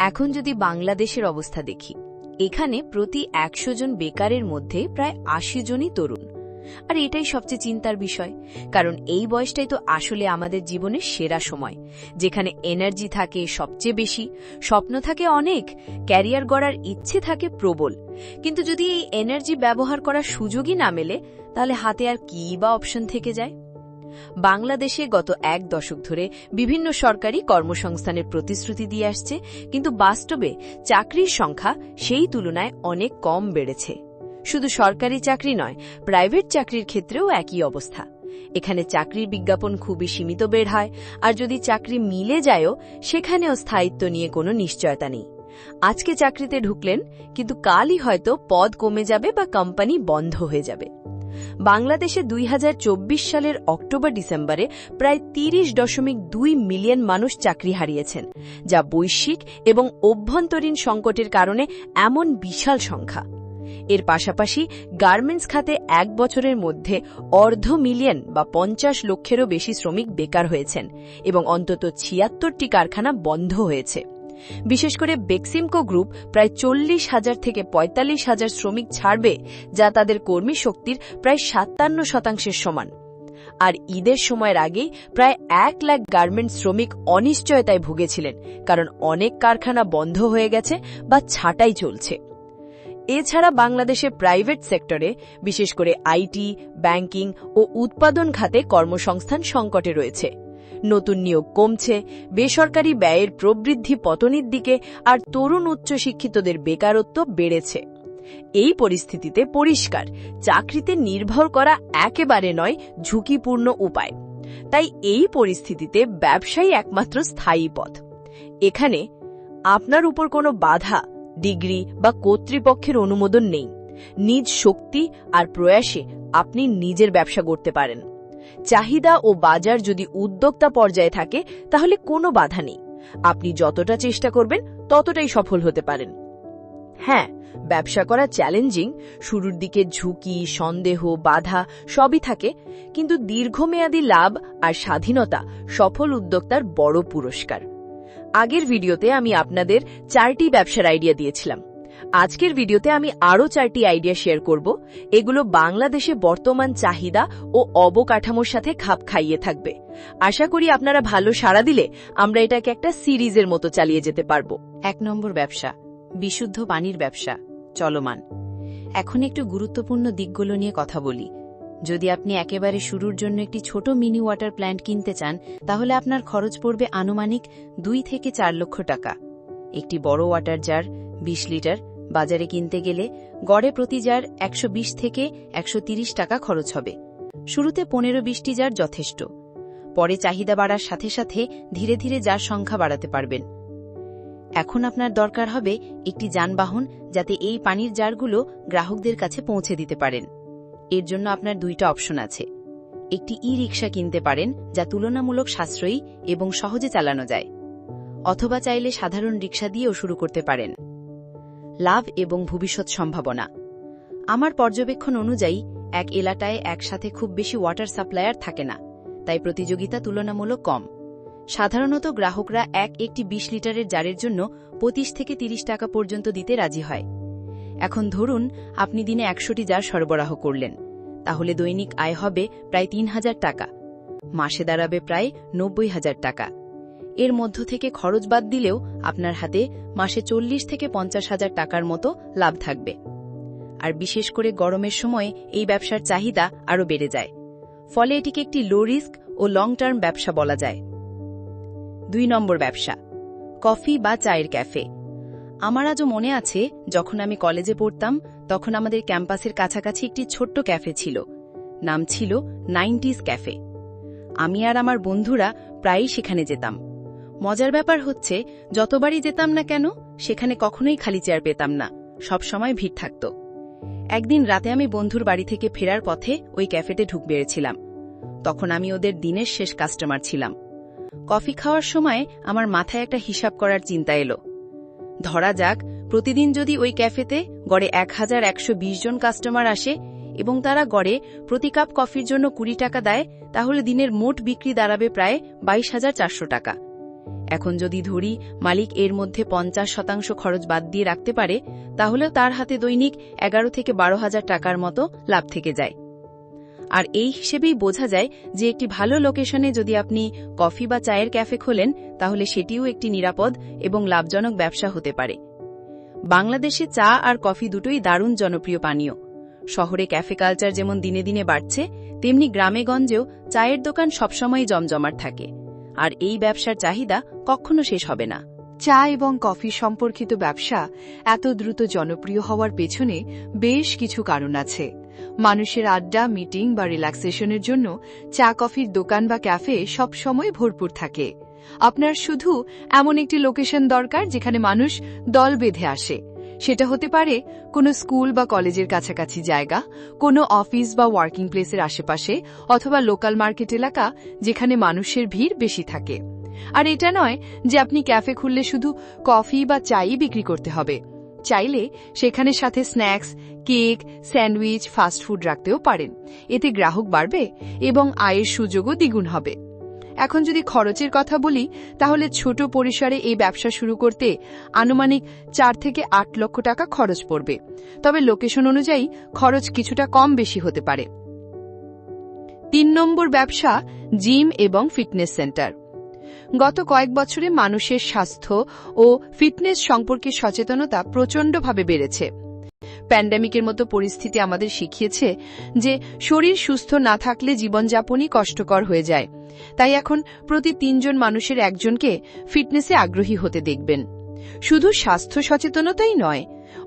এখন যদি বাংলাদেশের অবস্থা দেখি, এখানে প্রতি ১০০ জন বেকারের মধ্যে প্রায় ৮০ জনই তরুণ। আর এটাই সবচেয়ে চিন্তার বিষয়, কারণ এই বয়সটাই তো আসলে আমাদের জীবনের সেরা সময়, যেখানে এনার্জি থাকে সবচেয়ে বেশি, স্বপ্ন থাকে অনেক, ক্যারিয়ার গড়ার ইচ্ছে থাকে প্রবল। কিন্তু যদি এই এনার্জি ব্যবহার করার সুযোগই না মেলে, তাহলে হাতে আর কী বা অপশন থেকে যায়? বাংলাদেশে গত ১ দশক ধরে বিভিন্ন সরকারি কর্মসংস্থানের প্রতিশ্রুতি দিয়ে আসছে, কিন্তু বাস্তবে চাকরির সংখ্যা সেই তুলনায় অনেক কম বেড়েছে। শুধু সরকারি চাকরি নয়, প্রাইভেট চাকরির ক্ষেত্রেও একই অবস্থা। এখানে চাকরির বিজ্ঞাপন খুবই সীমিত বের হয়, আর যদি চাকরি মিলে যায়ও, সেখানেও স্থায়িত্ব নিয়ে কোনো নিশ্চয়তা নেই। আজকে চাকরিতে ঢুকলেন, কিন্তু কালই হয়তো পদ কমে যাবে বা কোম্পানি বন্ধ হয়ে যাবে। বাংলাদেশে ২০২৪ সালের অক্টোবর-ডিসেম্বরে প্রায় ৩০.২ মিলিয়ন মানুষ চাকরি হারিয়েছেন, যা বৈশ্বিক এবং অভ্যন্তরীণ সংকটের কারণে এমন বিশাল সংখ্যা। এর পাশাপাশি গার্মেন্টস খাতে ১ বছরের মধ্যে ২৫০,০০০ বা ৫০ লক্ষেরও বেশি শ্রমিক বেকার হয়েছেন এবং অন্তত ৭৬টি কারখানা বন্ধ হয়েছে। বিশেষ করে বেক্সিমকো গ্রুপ প্রায় ৪০,০০০ থেকে ৪৫,০০০ শ্রমিক ছাড়বে, যা তাদের কর্মী শক্তির প্রায় ৫৭% সমান। আর ঈদের সময়ের আগেই প্রায় ১ লাখ গার্মেন্টস শ্রমিক অনিশ্চয়তায় ভুগেছিলেন, কারণ অনেক কারখানা বন্ধ হয়ে গেছে বা ছাঁটাই চলছে। এছাড়া বাংলাদেশের প্রাইভেট সেক্টরে, বিশেষ করে আইটি, ব্যাংকিং ও উৎপাদন খাতে কর্মসংস্থান সংকটে রয়েছে। নতুন নিয়োগ কমছে, বেসরকারি ব্যয়ের প্রবৃদ্ধি পতনের দিকে, আর তরুণ উচ্চশিক্ষিতদের বেকারত্ব বেড়েছে। এই পরিস্থিতিতে পরিষ্কার, চাকরিতে নির্ভর করা একেবারে নয় ঝুঁকিপূর্ণ উপায়। তাই এই পরিস্থিতিতে ব্যবসাই একমাত্র স্থায়ী পথ। এখানে আপনার উপর কোনো বাধা, ডিগ্রি বা কর্তৃপক্ষের অনুমোদন নেই। নিজ শক্তি আর প্রয়াসে আপনি নিজের ব্যবসা করতে পারেন। চাহিদা ও বাজার যদি উদ্যোক্তা পর্যায়ে থাকে, তাহলে কোনো বাধা নেই। আপনি যতটা চেষ্টা করবেন ততটাই সফল হতে পারেন। হ্যাঁ, ব্যবসা করা চ্যালেঞ্জিং, শুরুর দিকে ঝুঁকি, সন্দেহ, বাধা সবই থাকে, কিন্তু দীর্ঘমেয়াদী লাভ আর স্বাধীনতা সফল উদ্যোক্তার বড় পুরস্কার। আগের ভিডিওতে আমি আপনাদের ৪টি ব্যবসার আইডিয়া দিয়েছিলাম। আজকের ভিডিওতে আমি আরও ৪টি আইডিয়া শেয়ার করব। এগুলো বাংলাদেশে বর্তমান চাহিদা ও অবকাঠামোর সাথে খাপ খাইয়ে থাকবে। আশা করি আপনারা ভালো সাড়া দিলে আমরা এটাকে একটা সিরিজের মতো চালিয়ে যেতে পারব। ১ নম্বর ব্যবসা, বিশুদ্ধ পানির ব্যবসা চলমান। এখন একটু গুরুত্বপূর্ণ দিকগুলো নিয়ে কথা বলি। যদি আপনি একেবারে শুরুর জন্য একটি ছোট মিনি ওয়াটার প্ল্যান্ট কিনতে চান, তাহলে আপনার খরচ পড়বে আনুমানিক ২ থেকে ৪ লক্ষ টাকা। একটি বড় ওয়াটার জার ২০ লিটার বাজারে কিনতে গেলে গড়ে প্রতি জার ১২০ থেকে ১৩০ টাকা খরচ হবে। শুরুতে ১৫-২০টি জার যথেষ্ট। পরে চাহিদা বাড়ার সাথে সাথে ধীরে ধীরে জার সংখ্যা বাড়াতে পারবেন। এখন আপনার দরকার হবে একটি যানবাহন, যাতে এই পানির জারগুলো গ্রাহকদের কাছে পৌঁছে দিতে পারেন। এর জন্য আপনার ২টা অপশন আছে। একটি ই-রিকশা কিনতে পারেন, যা তুলনামূলক সাশ্রয়ী এবং সহজে চালানো যায়, অথবা চাইলে সাধারণ রিকশা দিয়েও শুরু করতে পারেন। লাভ এবং ভবিষ্যৎ সম্ভাবনা। আমার পর্যবেক্ষণ অনুযায়ী এক এলাকায় একসাথে খুব বেশি ওয়াটার সাপ্লায়ার থাকে না, তাই প্রতিযোগিতা তুলনামূলক কম। সাধারণত গ্রাহকরা একটি ২০ লিটারের জারের জন্য ২৫ থেকে ৩০ টাকা পর্যন্ত দিতে রাজি হয়। এখন ধরুন আপনি দিনে ১০০টি জার সরবরাহ করলেন, তাহলে দৈনিক আয় হবে প্রায় ৩,০০০ টাকা। মাসে দাঁড়াবে প্রায় ৯০,০০০ টাকা। এর মধ্য থেকে খরচ বাদ দিলেও আপনার হাতে মাসে ৪০ থেকে ৫০,০০০ টাকার মতো লাভ থাকবে। আর বিশেষ করে গরমের সময় এই ব্যবসার চাহিদা আরও বেড়ে যায়, ফলে এটিকে একটি লো রিস্ক ও লং টার্ম ব্যবসা বলা যায়। ২ নম্বর ব্যবসা, কফি বা চায়ের ক্যাফে। আমার আজও মনে আছে, যখন আমি কলেজে পড়তাম তখন আমাদের ক্যাম্পাসের কাছাকাছি একটি ছোট্ট ক্যাফে ছিল। নাম ছিল 90s ক্যাফে। আমি আর আমার বন্ধুরা প্রায়ই সেখানে যেতাম। মজার ব্যাপার হচ্ছে, যতবারই যেতাম না কেন, সেখানে কখনোই খালি চেয়ার পেতাম না, সব সময় ভিড় থাকত। একদিন রাতে আমি বন্ধুর বাড়ি থেকে ফেরার পথে ওই ক্যাফেতে ঢুক বেড়েছিলাম। তখন আমি ওদের দিনের শেষ কাস্টমার ছিলাম। কফি খাওয়ার সময় আমার মাথায় একটা হিসাব করার চিন্তা এলো। ধরা যাক, প্রতিদিন যদি ওই ক্যাফেতে গড়ে ১,১২০ জন কাস্টমার আসে এবং তারা গড়ে প্রতি কাপ কফির জন্য ২০ টাকা দেয়, তাহলে দিনের মোট বিক্রি দাঁড়াবে প্রায় ২২,৪০০ টাকা। এখন যদি ধরি মালিক এর মধ্যে 50% খরচ বাদ দিয়ে রাখতে পারে, তাহলে তার হাতে দৈনিক 11 থেকে 12,000 টাকার মতো লাভ থেকে যায়। আর এই হিসেবেই বোঝা যায় যে একটি ভালো লোকেশনে যদি আপনি কফি বা চায়ের ক্যাফে খোলেন, তাহলে সেটিও একটি নিরাপদ এবং লাভজনক ব্যবসা হতে পারে। বাংলাদেশে চা আর কফি দুটোই দারুণ জনপ্রিয় পানীয়। শহরে ক্যাফে কালচার যেমন দিনে দিনে বাড়ছে, তেমনি গ্রামে গঞ্জেও চায়ের দোকান সবসময় জমজমাট থাকে। আর এই ব্যবসার চাহিদা কখনো শেষ হবে না। চা এবং কফি সম্পর্কিত ব্যবসা এত দ্রুত জনপ্রিয় হওয়ার পেছনে বেশ কিছু কারণ আছে। মানুষের আড্ডা, মিটিং বা রিল্যাক্সেশনের জন্য চা কফির দোকান বা ক্যাফে সবসময় ভরপুর থাকে। আপনার শুধু এমন একটি লোকেশন দরকার যেখানে মানুষ দল বেঁধে আসে। সেটা হতে পারে কোনো স্কুল বা কলেজের কাছাকাছি জায়গা, কোনো অফিস বা ওয়ার্কিং প্লেসের আশেপাশে, অথবা লোকাল মার্কেট এলাকা যেখানে মানুষের ভিড় বেশি থাকে। আর এটা নয় যে আপনি ক্যাফে খুললে শুধু কফি বা চাই বিক্রি করতে হবে। চাইলে সেখানে সাথে স্ন্যাক্স, কেক, স্যান্ডউইচ, ফাস্টফুড রাখতেও পারেন। এতে গ্রাহক বাড়বে এবং আয়ের সুযোগও দ্বিগুণ হবে। এখন যদি খরচের কথা বলি, তাহলে ছোট পরিসরে এই ব্যবসা শুরু করতে আনুমানিক 4 থেকে 8 লক্ষ টাকা খরচ পড়বে। তবে লোকেশন অনুযায়ী খরচ কিছুটা কম বেশি হতে পারে। 3 নম্বর ব্যবসা, জিম এবং ফিটনেস সেন্টার। গত কয়েক বছরে মানুষের স্বাস্থ্য ও ফিটনেস সম্পর্কে সচেতনতা প্রচণ্ডভাবে বেড়েছে। প্যান্ডেমিকের মতো পরিস্থিতি আমাদের শিখিয়েছে যে শরীর সুস্থ না থাকলে জীবনযাপনই কষ্টকর হয়ে যায়। তাই এখন প্রতি 3 জন মানুষের একজনকে ফিটনেসে আগ্রহী হতে দেখবেন। শুধু স্বাস্থ্য সচেতনতাই নয়,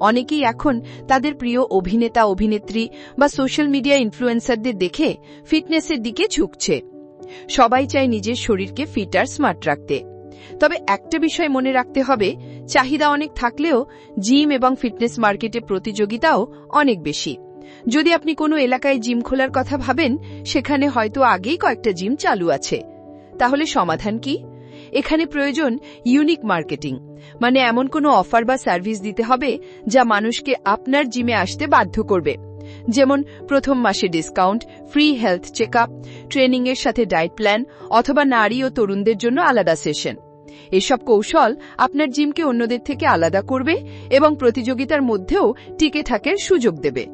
অনেকেই এখন তাদের প্রিয় অভিনেতা, অভিনেত্রী বা সোশ্যাল মিডিয়া ইনফ্লুয়েন্সারদের দেখে ফিটনেসের দিকে ঝুঁকছে। সবাই চায় নিজের শরীরকে ফিট আর স্মার্ট রাখতে। তবে একটা বিষয় মনে রাখতে হবে, চাহিদা অনেক থাকলেও জিম এবং ফিটনেস মার্কেটে প্রতিযোগিতাও অনেক বেশি। যদি আপনি কোনো এলাকায় জিম খোলার কথা ভাবেন, সেখানে হয়তো আগেই কয়েকটা জিম চালু আছে। তাহলে সমাধান কি? এখানে প্রয়োজন ইউনিক মার্কেটিং, মানে এমন কোনো অফার বা সার্ভিস দিতে হবে যা মানুষকে আপনার জিমে আসতে বাধ্য করবে। যেমন প্রথম মাসে ডিসকাউন্ট, ফ্রি হেলথ চেকআপ, ট্রেনিংয়ের সাথে ডায়েট প্ল্যান, অথবা নারী ও তরুণদের জন্য আলাদা সেশন। এসব কৌশল আপনার জিমকে অন্যদের থেকে আলাদা করবে এবং প্রতিযোগিতার মধ্যেও টিকে থাকার সুযোগ দেবে।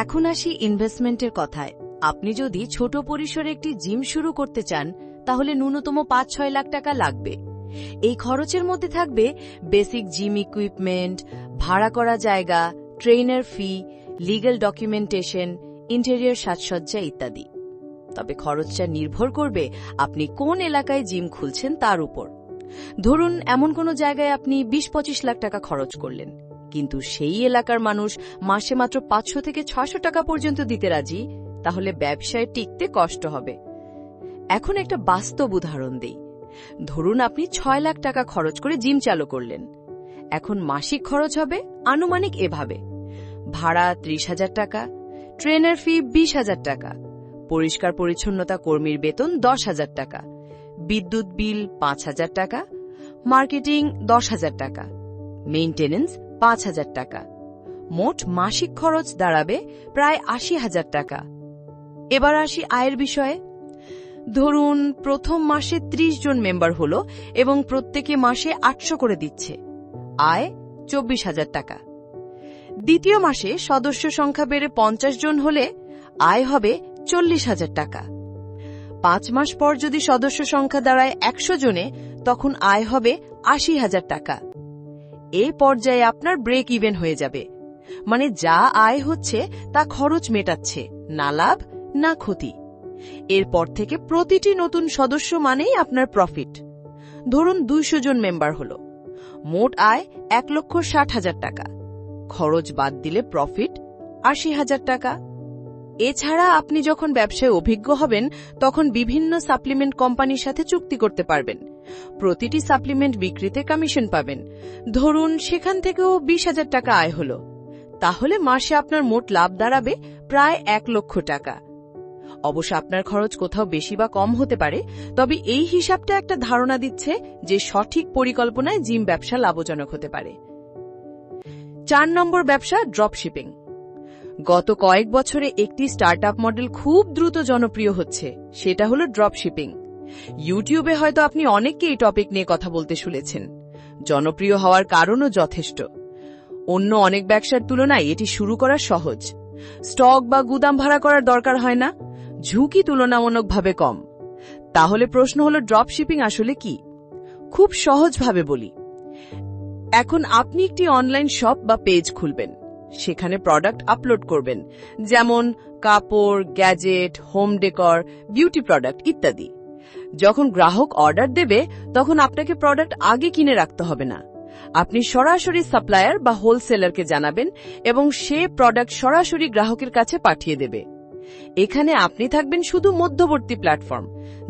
এখন আসি ইনভেস্টমেন্টের কথায়। আপনি যদি ছোট পরিসরে একটি জিম শুরু করতে চান, তাহলে ন্যূনতম 5-6 লাখ টাকা লাগবে। এই খরচের মধ্যে থাকবে বেসিক জিম ইকুইপমেন্ট, ভাড়া করা জায়গা, ট্রেনার ফি, লিগ্যাল ডকুমেন্টেশন, ইন্টেরিয়র সাজসজ্জা ইত্যাদি। তবে খরচটা নির্ভর করবে আপনি কোন এলাকায় জিম খুলছেন তার উপর। ধরুন এমন কোনো জায়গায় আপনি 20-25 লাখ টাকা খরচ করলেন, কিন্তু সেই এলাকার মানুষ মাসে মাত্র 500 থেকে 600 টাকা পর্যন্ত দিতে রাজি, তাহলে ব্যবসায় টিকতে কষ্ট হবে। এখন একটা বাস্তব উদাহরণ দেই। ধরুন আপনি 6 লাখ টাকা খরচ করে জিম চালু করলেন। এখন মাসিক খরচ হবে আনুমানিক এভাবে: ভাড়া 30,000 টাকা, ট্রেনার ফি 20,000 টাকা, পরিষ্কার পরিচ্ছন্নতা কর্মীর বেতন 10,000 টাকা, বিদ্যুৎ বিল 5,000 টাকা, মার্কেটিং 10,000 টাকা, মেইনটেনেন্স 5,000 টাকা। মোট মাসিক খরচ দাঁড়াবে প্রায় 80,000 টাকা। এবার আসি আয়ের বিষয়ে। ধরুন প্রথম মাসে 30 জন মেম্বার হলো এবং প্রত্যেকে মাসে 800 করে দিচ্ছে। আয় 24,000 টাকা। দ্বিতীয় মাসে সদস্য সংখ্যা বেড়ে 50 জন হলে আয় হবে 40,000 টাকা। 5 মাস পর যদি সদস্য সংখ্যা দাঁড়ায় 100 জনে, তখন আয় হবে 80,000 টাকা। এই পর্যায়ে আপনার ব্রেক ইভেন হয়ে যাবে, মানে যা আয় হচ্ছে তা খরচ মেটাচ্ছে, না লাভ না ক্ষতি। এরপর থেকে প্রতিটি নতুন সদস্য মানেই আপনার প্রফিট। ধরুন 200 জন মেম্বার হলো, মোট আয় 1,60,000 টাকা, খরচ বাদ দিলে প্রফিট 80,000 টাকা। এছাড়া আপনি যখন ব্যবসায় অভিজ্ঞ হবেন, তখন বিভিন্ন সাপ্লিমেন্ট কোম্পানির সাথে চুক্তি করতে পারবেন। প্রতিটি সাপ্লিমেন্ট বিক্রিতে কমিশন পাবেন। ধরুন সেখান থেকেও 20,000 টাকা আয় হলো, তাহলে মাসে আপনার মোট লাভ দাঁড়াবে প্রায় 1 লক্ষ টাকা। অবশ্য আপনার খরচ কোথাও বেশি বা কম হতে পারে, তবে এই হিসাবটা একটা ধারণা দিচ্ছে যে সঠিক পরিকল্পনায় জিম ব্যবসা লাভজনক হতে পারে। 4 নম্বর ব্যবসা, ড্রপশিপিং। গত কয়েক বছরে একটি স্টার্টআপ মডেল খুব দ্রুত জনপ্রিয় হচ্ছে, সেটা হলো ড্রপশিপিং। ইউটিউবে হয়তো আপনি অনেককে এই টপিক নিয়ে কথা বলতে শুনেছেন। জনপ্রিয় হওয়ার কারণও যথেষ্ট। অন্য অনেক ব্যবসার তুলনায় এটি শুরু করা সহজ। স্টক বা গুদাম ভাড়া করার দরকার হয় না, ঝুঁকি তুলনামূলকভাবে কম। তাহলে প্রশ্ন হলো, ড্রপ শিপিং আসলে কি? খুব সহজভাবে বলি, এখন আপনি একটি অনলাইন শপ বা পেজ খুলবেন, সেখানে প্রোডাক্ট আপলোড করবেন, যেমন কাপড়, gadget, home decor, beauty product ইত্যাদি। যখন গ্রাহক অর্ডার দেবে তখন আপনাকে প্রোডাক্ট আগে কিনে রাখতে হবে না। আপনি সরাসরি সাপ্লায়ার বা হোলসেলারকে জানাবেন এবং সে প্রোডাক্ট সরাসরি গ্রাহকের কাছে পাঠিয়ে দেবে। এখানে আপনি থাকবেন শুধু মধ্যবর্তী প্ল্যাটফর্ম,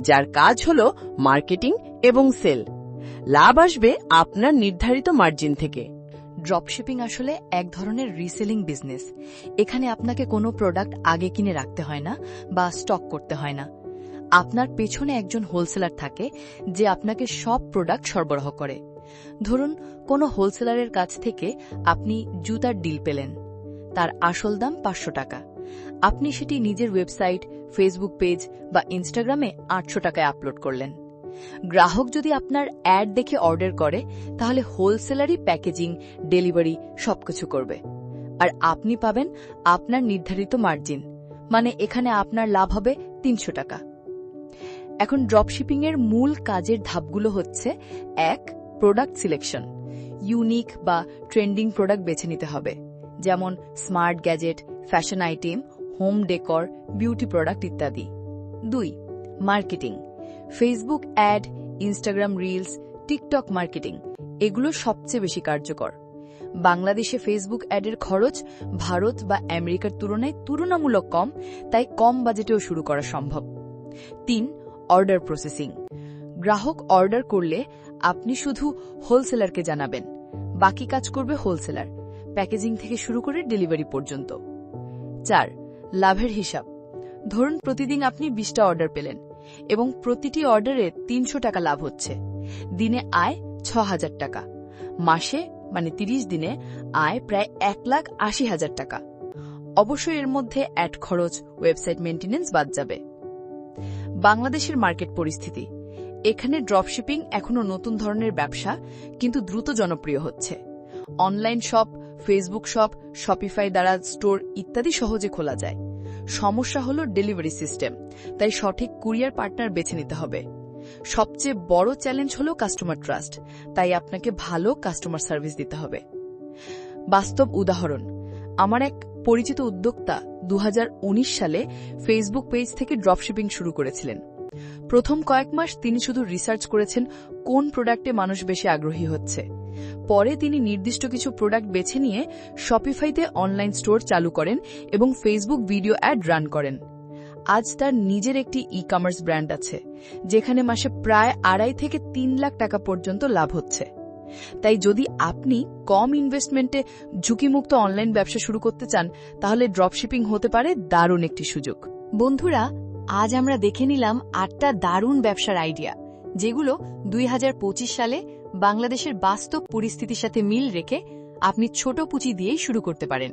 যার কাজ হল মার্কেটিং এবং সেল। লাভ আসবে আপনার নির্ধারিত মার্জিন থেকে। ড্রপশিপিং আসলে এক ধরনের রিসেলিং বিজনেস। এখানে আপনাকে কোনো প্রোডাক্ট আগে কিনে রাখতে হয় না বা স্টক করতে হয় না। আপনার পেছনে একজন হোলসেলার থাকে যে আপনাকে সব প্রোডাক্ট সরবরাহ করে। ধরুন, কোনো হোলসেলারের কাছ থেকে আপনি জুতার ডিল পেলেন, তার আসল দাম 500 টাকা। আপনি সেটি নিজের ওয়েবসাইট, ফেসবুক পেজ বা ইনস্টাগ্রামে 800 টাকায় আপলোড করলেন। গ্রাহক যদি আপনার অ্যাড দেখে অর্ডার করে, তাহলে হোলসেলারই প্যাকেজিং, ডেলিভারি সবকিছু করবে, আর আপনি পাবেন আপনার নির্ধারিত মার্জিন। মানে এখানে আপনার লাভ হবে 300 টাকা। এখন ড্রপশিপিংয়ের মূল কাজের ধাপগুলো হচ্ছে: 1. Product selection. ইউনিক বা ট্রেন্ডিং প্রোডাক্ট বেছে নিতে হবে, যেমন smart gadget, fashion item, home decor, beauty product ইত্যাদি। 2. Marketing. Facebook ad, Instagram reels, TikTok marketing এগুলো সবচেয়ে বেশি কার্যকর। বাংলাদেশে ফেসবুক অ্যাডের খরচ ভারত বা আমেরিকার তুলনায় তুলনামূলক কম, তাই কম বাজেটেও শুরু করা সম্ভব। 3. Order processing. গ্রাহক অর্ডার করলে আপনি শুধু হোলসেলারকে জানাবেন, বাকি কাজ করবে হোলসেলার, প্যাকেজিং থেকে শুরু করে ডেলিভারি পর্যন্ত। 4. লাভের হিসাব। ধরুন প্রতিদিন আপনি 20টা অর্ডার পেলেন এবং প্রতিটি অর্ডারে 300 টাকা লাভ হচ্ছে। দিনে আয় 6000 টাকা। মাসে মানে 30 দিনে আয় প্রায় 1,80,000 টাকা। অবশ্যই এর মধ্যে অ্যাড খরচ, ওয়েবসাইট মেইনটেনেন্স বাদ যাবে। বাংলাদেশের মার্কেট পরিস্থিতি। এখানে ড্রপশিপিং এখনো নতুন ধরনের ব্যবসা, কিন্তু দ্রুত জনপ্রিয় হচ্ছে। Online shop, Facebook shop, Shopify দ্বারা স্টোর ইত্যাদি সহজে খোলা যায়। সমস্যা হলো ডেলিভারি সিস্টেম, তাই সঠিক কুরিয়ার পার্টনার বেছে নিতে হবে। সবচেয়ে বড় চ্যালেঞ্জ হলো কাস্টমার ট্রাস্ট, তাই আপনাকে ভালো কাস্টমার সার্ভিস দিতে হবে। বাস্তব উদাহরণ: আমার এক পরিচিত উদ্যোক্তা 2019 সালে ফেসবুক পেজ থেকে ড্রপশিপিং শুরু করেছিলেন। প্রথম কয়েক মাস তিনি শুধু রিসার্চ করেছেন কোন প্রোডাক্টে মানুষ বেশি আগ্রহী হচ্ছে। পরে তিনি নির্দিষ্ট কিছু প্রোডাক্ট বেছে নিয়ে শপিফাইতে অনলাইন স্টোর চালু করেন এবং ফেসবুক ভিডিও অ্যাড রান করেন। আজ তার নিজের একটি ই-কমার্স ব্র্যান্ড আছে, যেখানে মাসে প্রায় 2.5 থেকে 3 লাখ টাকা পর্যন্ত লাভ হচ্ছে। তাই যদি আপনি কম ইনভেস্টমেন্টে ঝুঁকিমুক্ত অনলাইন ব্যবসা শুরু করতে চান, তাহলে ড্রপশিপিং হতে পারে দারুণ একটি সুযোগ। বন্ধুরা, আজ আমরা দেখে নিলাম 8টা দারুণ ব্যবসার আইডিয়া, যেগুলো 2025 সালে বাংলাদেশের বাস্তব পরিস্থিতির সাথে মিল রেখে আপনি ছোট পুঁজি দিয়েই শুরু করতে পারেন।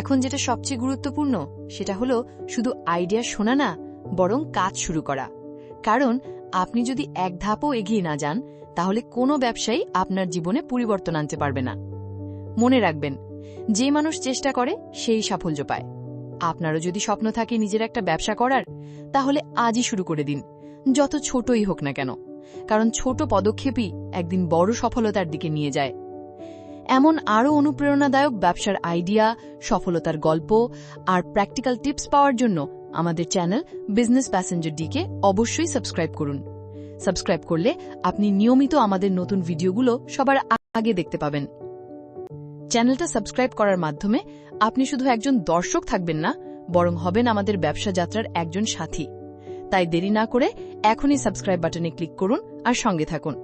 এখন যেটা সবচেয়ে গুরুত্বপূর্ণ সেটা হলো শুধু আইডিয়া শোনা না, বরং কাজ শুরু করা। কারণ আপনি যদি এক ধাপও এগিয়ে না যান, তাহলে কোনো ব্যবসায়ী আপনার জীবনে পরিবর্তন আনতে পারবে না। মনে রাখবেন, যে মানুষ চেষ্টা করে সেই সাফল্য পায়। আপনারও যদি স্বপ্ন থাকে নিজের একটা ব্যবসা করার, তাহলে আজই শুরু করে দিন, যত ছোটই হোক না কেন। কারণ ছোট পদক্ষেপই একদিন বড় সফলতার দিকে নিয়ে যায়। এমন আরও অনুপ্রেরণাদায়ক ব্যবসার আইডিয়া, সফলতার গল্প আর প্র্যাকটিক্যাল টিপস পাওয়ার জন্য আমাদের চ্যানেল বিজনেস প্যাসেঞ্জার ডিকে অবশ্যই সাবস্ক্রাইব করুন। সাবস্ক্রাইব করলে আপনি নিয়মিত আমাদের নতুন ভিডিওগুলো সবার আগে দেখতে পাবেন। চ্যানেলটা সাবস্ক্রাইব করার মাধ্যমে আপনি শুধু একজন দর্শক থাকবেন না, বরং হবেন আমাদের ব্যবসা যাত্রার একজন সাথী। তাই দেরি না করে এখনই সাবস্ক্রাইব বাটনে ক্লিক করুন আর সঙ্গে থাকুন।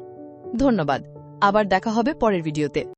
ধন্যবাদ। আবার দেখা হবে পরের ভিডিওতে।